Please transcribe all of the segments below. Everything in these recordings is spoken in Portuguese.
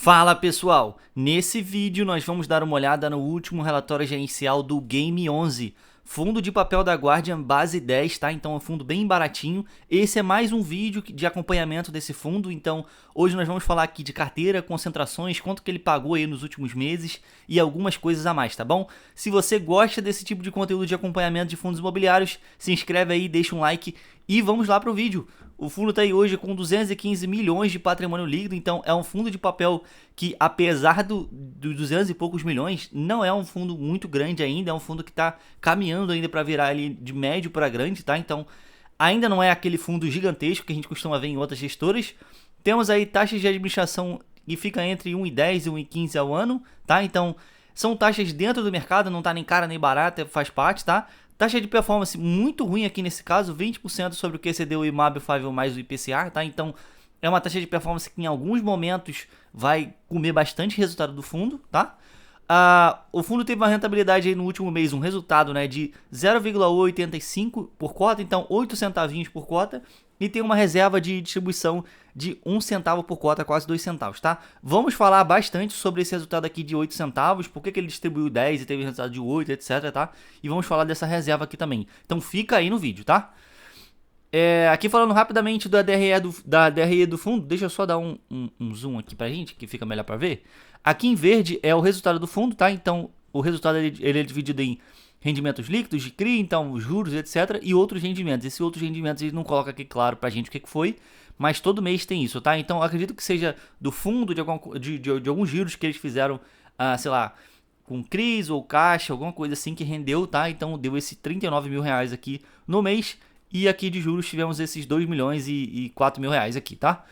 Fala pessoal, nesse vídeo nós vamos dar uma olhada no último relatório gerencial do Game 11, fundo de papel da Guardian base 10, tá? Então é um fundo bem baratinho. Esse é mais um vídeo de acompanhamento desse fundo, então hoje nós vamos falar aqui de carteira, concentrações, quanto que ele pagou aí nos últimos meses e algumas coisas a mais, tá bom? Se você gosta desse tipo de conteúdo de acompanhamento de fundos imobiliários, se inscreve aí, deixa um like e vamos lá pro vídeo. O fundo está aí hoje com 215 milhões de patrimônio líquido, então é um fundo de papel que, apesar dos 200 e poucos milhões, não é um fundo muito grande ainda, é um fundo que está caminhando ainda para virar ali de médio para grande, tá? Então ainda não é aquele fundo gigantesco que a gente costuma ver em outras gestoras. Temos aí taxas de administração que fica entre 1,10 e 1,15 ao ano, tá? Então são taxas dentro do mercado, não tá nem cara nem barata, faz parte, tá? Taxa de performance muito ruim aqui nesse caso, 20% sobre o QCD, o IMAB, o 5 mais o IPCA, tá? Então é uma taxa de performance que em alguns momentos vai comer bastante resultado do fundo, tá? O fundo teve uma rentabilidade aí no último mês, um resultado, né, de 0,85 por cota, então 8 centavinhos por cota, e tem uma reserva de distribuição de 1 centavo por cota, quase 2 centavos, tá? Vamos falar bastante sobre esse resultado aqui de 8 centavos, por que ele distribuiu 10 e teve resultado de 8, etc, tá? E vamos falar dessa reserva aqui também. Então fica aí no vídeo, tá? Aqui falando rapidamente da DRE do fundo, deixa eu só dar um zoom aqui pra gente, que fica melhor pra ver. Aqui em verde é o resultado do fundo, tá? Então o resultado ele é dividido em rendimentos líquidos de CRI, então juros, etc. E outros rendimentos. Esses outros rendimentos ele não coloca aqui claro pra gente o que foi, mas todo mês tem isso, tá? Então acredito que seja do fundo de alguns giros que eles fizeram, sei lá, com CRIs ou caixa, alguma coisa assim que rendeu, tá? Então deu esse 39 mil reais aqui no mês. E aqui de juros tivemos esses 2 milhões e 4 mil reais aqui, tá?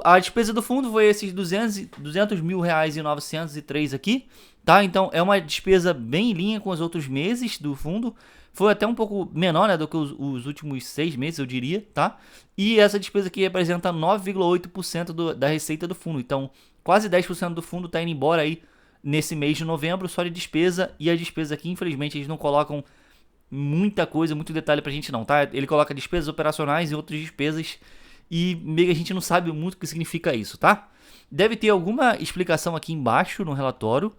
A despesa do fundo foi esses 200 mil reais e 903 aqui, tá? Então é uma despesa bem em linha com os outros meses do fundo. Foi até um pouco menor, né, do que os últimos 6 meses, eu diria, tá? E essa despesa aqui representa 9,8% da receita do fundo. Então quase 10% do fundo está indo embora aí nesse mês de novembro só de despesa. E as despesas aqui, infelizmente, eles não colocam muita coisa, muito detalhe pra gente não, tá? Ele coloca despesas operacionais e outras despesas e meio que a gente não sabe muito o que significa isso, tá? Deve ter alguma explicação aqui embaixo no relatório,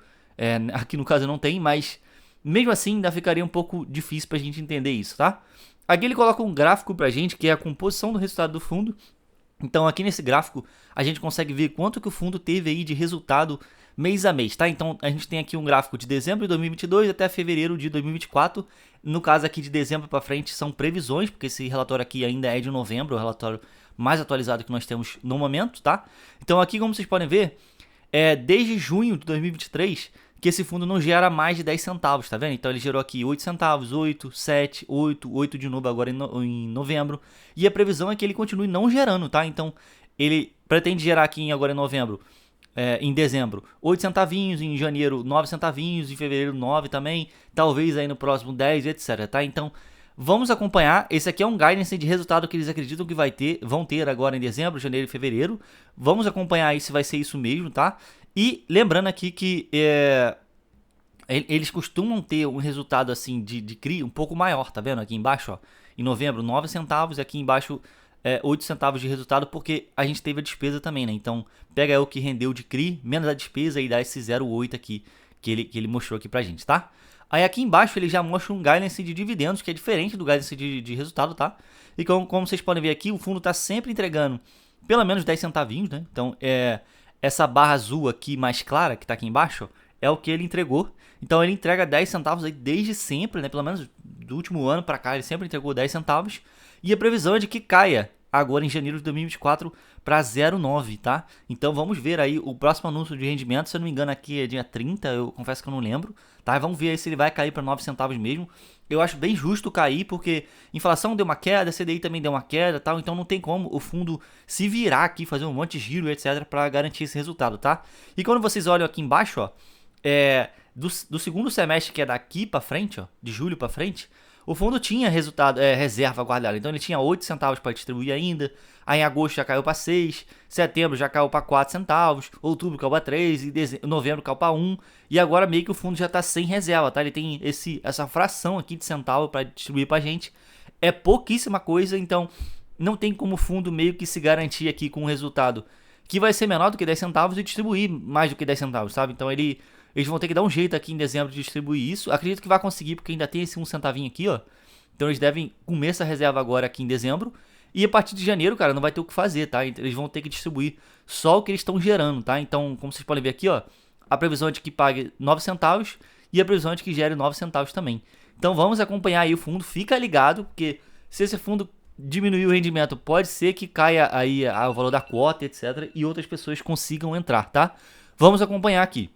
aqui no caso não tem, mas mesmo assim ainda ficaria um pouco difícil pra gente entender isso, tá? Aqui ele coloca um gráfico pra gente que é a composição do resultado do fundo. Então aqui nesse gráfico a gente consegue ver quanto que o fundo teve aí de resultado mês a mês, tá? Então a gente tem aqui um gráfico de dezembro de 2022 até fevereiro de 2024. No caso aqui de dezembro para frente são previsões, porque esse relatório aqui ainda é de novembro, o relatório mais atualizado que nós temos no momento, tá? Então aqui, como vocês podem ver, desde junho de 2023 que esse fundo não gera mais de 10 centavos, tá vendo? Então ele gerou aqui 8 centavos, 8, 7, 8, 8 de novo agora em novembro. E a previsão é que ele continue não gerando, tá? Então ele pretende gerar aqui agora em novembro, em dezembro, 8 centavinhos, em janeiro 9 centavinhos, em fevereiro 9 também, talvez aí no próximo 10, etc, tá? Então vamos acompanhar. Esse aqui é um guidance de resultado que eles acreditam que vão ter agora em dezembro, janeiro e fevereiro. Vamos acompanhar aí se vai ser isso mesmo, tá? E lembrando aqui que eles costumam ter um resultado assim de CRI um pouco maior, tá vendo? Aqui embaixo, ó, em novembro 9 centavos, aqui embaixo 8 centavos de resultado, porque a gente teve a despesa também, né? Então pega aí o que rendeu de CRI, menos a despesa e dá esse 0,8 aqui que ele mostrou aqui pra gente, tá? Aí aqui embaixo ele já mostra um guidance de dividendos, que é diferente do guidance de resultado, tá? E como vocês podem ver aqui, o fundo tá sempre entregando pelo menos 10 centavinhos, né? Então essa barra azul aqui mais clara, que tá aqui embaixo, é o que ele entregou. Então ele entrega 10 centavos aí desde sempre, né? Pelo menos do último ano para cá ele sempre entregou 10 centavos. E a previsão é de que caia agora em janeiro de 2024 para 0,9, tá? Então vamos ver aí o próximo anúncio de rendimento, se eu não me engano aqui é dia 30, eu confesso que eu não lembro, tá? Vamos ver aí se ele vai cair para 9 centavos mesmo. Eu acho bem justo cair, porque inflação deu uma queda, CDI também deu uma queda, tal, então não tem como o fundo se virar aqui, fazer um monte de giro, etc, para garantir esse resultado, tá? E quando vocês olham aqui embaixo, ó, do segundo semestre, que é daqui para frente, ó, de julho para frente, o fundo tinha reserva guardada, então ele tinha 8 centavos para distribuir ainda. Aí em agosto já caiu para 6, setembro já caiu para 4 centavos, outubro caiu para 3, e novembro caiu para 1. E agora meio que o fundo já está sem reserva, tá? Ele tem essa fração aqui de centavo para distribuir para a gente. É pouquíssima coisa, então não tem como o fundo meio que se garantir aqui com um resultado que vai ser menor do que 10 centavos e distribuir mais do que 10 centavos, sabe? Então eles vão ter que dar um jeito aqui em dezembro de distribuir isso. Acredito que vai conseguir, porque ainda tem esse 1 centavinho aqui, ó. Então eles devem comer essa reserva agora aqui em dezembro. E a partir de janeiro, cara, não vai ter o que fazer, tá? Eles vão ter que distribuir só o que eles estão gerando, tá? Então, como vocês podem ver aqui, ó, a previsão é de que pague 9 centavos e a previsão é de que gere 9 centavos também. Então vamos acompanhar aí o fundo, fica ligado, porque se esse fundo diminuir o rendimento, pode ser que caia aí o valor da cota, etc. E outras pessoas consigam entrar, tá? Vamos acompanhar aqui.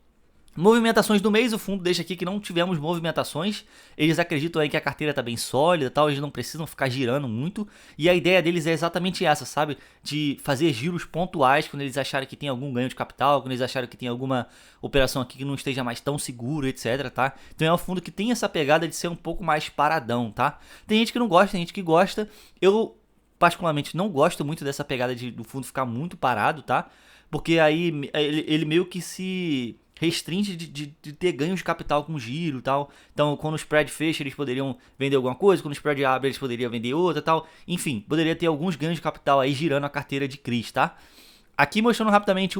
Movimentações do mês, o fundo deixa aqui que não tivemos movimentações. Eles acreditam aí que a carteira tá bem sólida, tal, eles não precisam ficar girando muito. E a ideia deles é exatamente essa, sabe? De fazer giros pontuais quando eles acharem que tem algum ganho de capital, quando eles acharem que tem alguma operação aqui que não esteja mais tão seguro, etc, tá? Então é um fundo que tem essa pegada de ser um pouco mais paradão, tá? Tem gente que não gosta, tem gente que gosta. Eu particularmente não gosto muito dessa pegada do fundo ficar muito parado, tá? Porque aí ele meio que se restringe de ter ganhos de capital com giro e tal. Então, quando o spread fecha, eles poderiam vender alguma coisa. Quando o spread abre, eles poderiam vender outra e tal. Enfim, poderia ter alguns ganhos de capital aí girando a carteira de CRIs, tá? Aqui mostrando rapidamente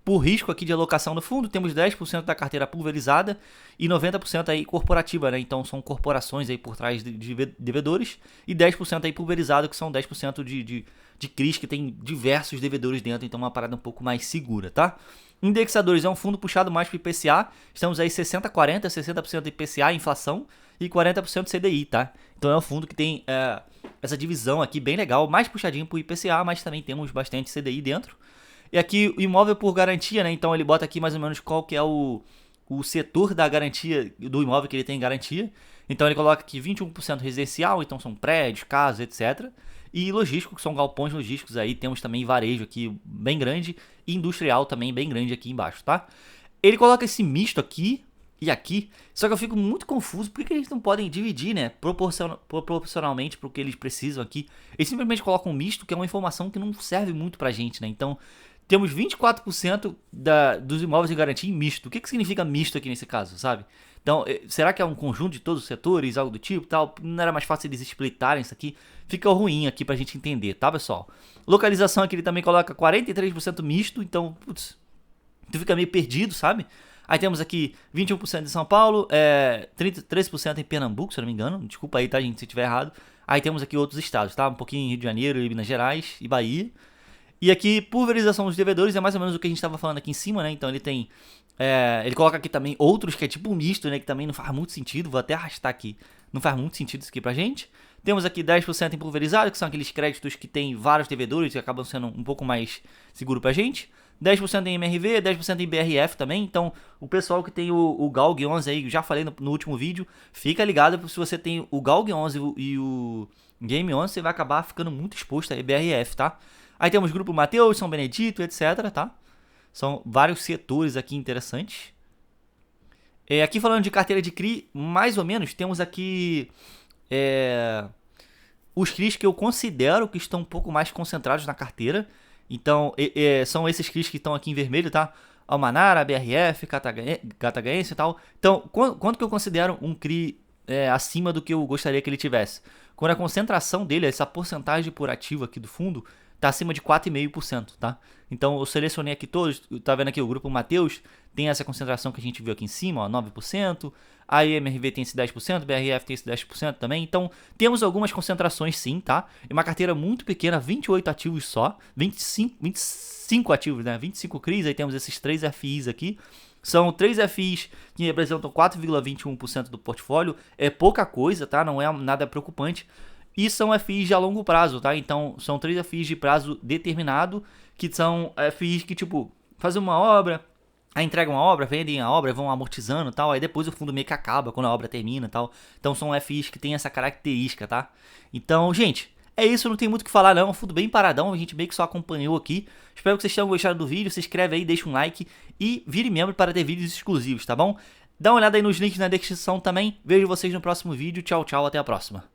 por risco aqui de alocação do fundo, temos 10% da carteira pulverizada e 90% aí corporativa, né? Então são corporações aí por trás de devedores e 10% aí pulverizado, que são 10% de CRIs que tem diversos devedores dentro, então uma parada um pouco mais segura, tá? Indexadores é um fundo puxado mais para IPCA, estamos aí 60-40, 60% IPCA, inflação, e 40% CDI, tá? Então é um fundo que tem essa divisão aqui bem legal, mais puxadinho para o IPCA, mas também temos bastante CDI dentro. E aqui o imóvel por garantia, né? Então ele bota aqui mais ou menos qual que é o setor da garantia, do imóvel que ele tem garantia. Então ele coloca aqui 21% residencial, então são prédios, casas, etc. E logístico, que são galpões logísticos aí, temos também varejo aqui bem grande e industrial também bem grande aqui embaixo, tá? Ele coloca esse misto aqui e aqui, só que eu fico muito confuso, por que eles não podem dividir, né, proporcionalmente para o que eles precisam aqui? Eles simplesmente colocam um misto, que é uma informação que não serve muito pra gente, né? Então, temos 24% dos imóveis em garantia em misto. O que significa misto aqui nesse caso, sabe? Então, será que é um conjunto de todos os setores, algo do tipo, tal? Não era mais fácil eles splitarem isso aqui? Fica ruim aqui pra gente entender, tá, pessoal? Localização aqui ele também coloca 43% misto, então, putz, tu fica meio perdido, sabe? Aí temos aqui 21% em São Paulo, 13% em Pernambuco, se eu não me engano. Desculpa aí, tá, gente, se eu estiver errado. Aí temos aqui outros estados, tá? Um pouquinho em Rio de Janeiro, Minas Gerais e Bahia. E aqui, pulverização dos devedores é mais ou menos o que a gente estava falando aqui em cima, né? Então ele tem... ele coloca aqui também outros que é tipo um misto, né? Que também não faz muito sentido. Vou até arrastar aqui. Não faz muito sentido isso aqui pra gente. Temos aqui 10% em pulverizado, que são aqueles créditos que tem vários devedores e acabam sendo um pouco mais seguro pra gente. 10% em MRV, 10% em BRF também. Então, o pessoal que tem o GALG 11 aí, já falei no último vídeo, fica ligado, se você tem o GALG 11 e o Game 11, você vai acabar ficando muito exposto a BRF, tá? Aí temos Grupo Mateus, São Benedito, etc, tá? São vários setores aqui interessantes. Aqui falando de carteira de CRI, mais ou menos, temos aqui os CRIs que eu considero que estão um pouco mais concentrados na carteira. Então, são esses CRIs que estão aqui em vermelho, tá? Almanara, BRF, Cataguense e tal. Então, quanto que eu considero um CRI acima do que eu gostaria que ele tivesse? Quando a concentração dele, essa porcentagem por ativo aqui do fundo, tá acima de 4,5%, tá? Então eu selecionei aqui todos, tá vendo aqui o Grupo Mateus, tem essa concentração que a gente viu aqui em cima, ó, 9%, a MRV tem esse 10%, BRF tem esse 10% também, então temos algumas concentrações sim, tá? E uma carteira muito pequena, 28 ativos só, 25 ativos, né? 25 CRIs, aí temos esses 3 FIs aqui, são 3 FIs que representam 4,21% do portfólio, é pouca coisa, tá? Não é nada preocupante. E são FIs de a longo prazo, tá? Então, são 3 FIs de prazo determinado, que são FIs que, tipo, fazem uma obra, aí entregam a obra, vendem a obra, vão amortizando e tal, aí depois o fundo meio que acaba quando a obra termina e tal. Então, são FIs que tem essa característica, tá? Então, gente, é isso, não tem muito o que falar não, é um fundo bem paradão, a gente meio que só acompanhou aqui. Espero que vocês tenham gostado do vídeo, se inscreve aí, deixa um like e vire membro para ter vídeos exclusivos, tá bom? Dá uma olhada aí nos links na descrição também, vejo vocês no próximo vídeo, tchau, tchau, até a próxima.